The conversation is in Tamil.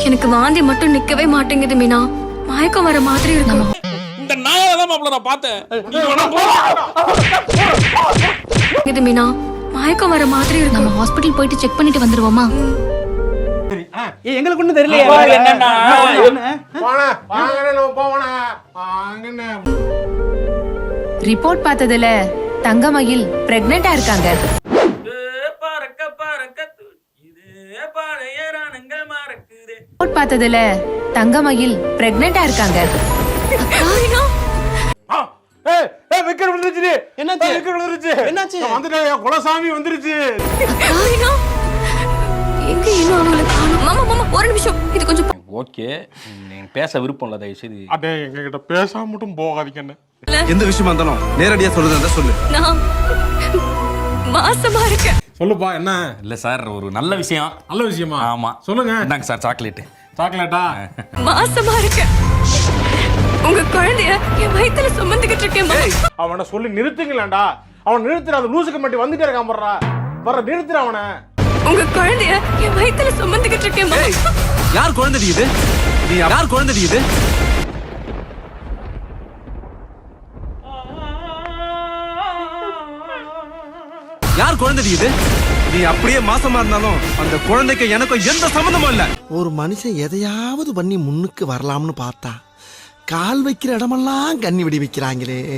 எனக்கு வாந்தி மட்டும் நிக்கவே மாட்டேங்குது மீனா. மயக்கம் வர மாதிரி இருக்கு. இந்த நாயதான் மாப்பிள்ள நான் பார்த்தேன். இது மீனா, மயக்கம் வர மாதிரி இருக்கு. நம்ம ஹாஸ்பிடல் போயிட்டு செக் பண்ணிட்டு வந்துருவோமா? எங்களுக்கு ஒண்ணும் தெரியல. என்னன்னா ரிப்போர்ட் பார்த்ததுல தங்கமயில் பிரெக்னெண்டா இருக்காங்க. ரிப்போர்ட் பார்த்ததுல தங்கமயில் பிரெக்னெண்டா இருக்காங்க. விக்கெட் விழுந்துருச்சு. என்னாச்சு? விக்கெட் விழுந்துருச்சு. என்னாச்சு? வந்துட்டேன், குலசாமி வந்துருச்சு. எங்க இன்னும் அவங்கள காணோம். மாமா மாமா ஒரு நிமிஷம், இது கொஞ்சம் ஓகே, நீங்க பேச விருப்பம் இல்ல, தயவு செய்து. அடே எங்க கிட்ட பேசாம மட்டும் போகாதீங்க. எந்த விஷயமா இருந்தாலும் நேரடியா சொல்றதா சொல்லு. நான் மாசமா இருக்கேன். சொல்லுப்பா, என்ன? இல்ல சார், ஒரு நல்ல விஷயம். நல்ல விஷயமா? ஆமா, சொல்லுங்க. இந்தாங்க சார் சாக்லேட். சாக்லேட்டா? மாசமா இருக்கேன். உங்க குழந்தைய என் வயித்துல சுமந்துகிட்டு இருக்கேன் மாமா. அவனை சொல்லி நிறுத்துங்களேன்டா. அவன் நிறுத்துற, அந்த லூசுக்கு மட்டும் வந்துட்டே இருக்கான் போடுறா. வர நிறுத்துற அவனை. உங்க குழந்தைய என் வயித்துல சுமந்துகிட்டு இருக்கேன் மாமா. யார் குழந்தை இது? நீ யார் குழந்தை இது? யார் குழந்தை இது? நீ அப்படியே மாசமா இருந்தாலும் அந்த குழந்தைக்கு எனக்கும் எந்த சம்பந்தமும் இல்ல. ஒரு மனுஷன் எதையாவது பண்ணி முன்னுக்கு வரலாம்னு பார்த்தா கால் வைக்கிற இடமெல்லாம் கண்ணி வெடி வைக்கிறாங்களே.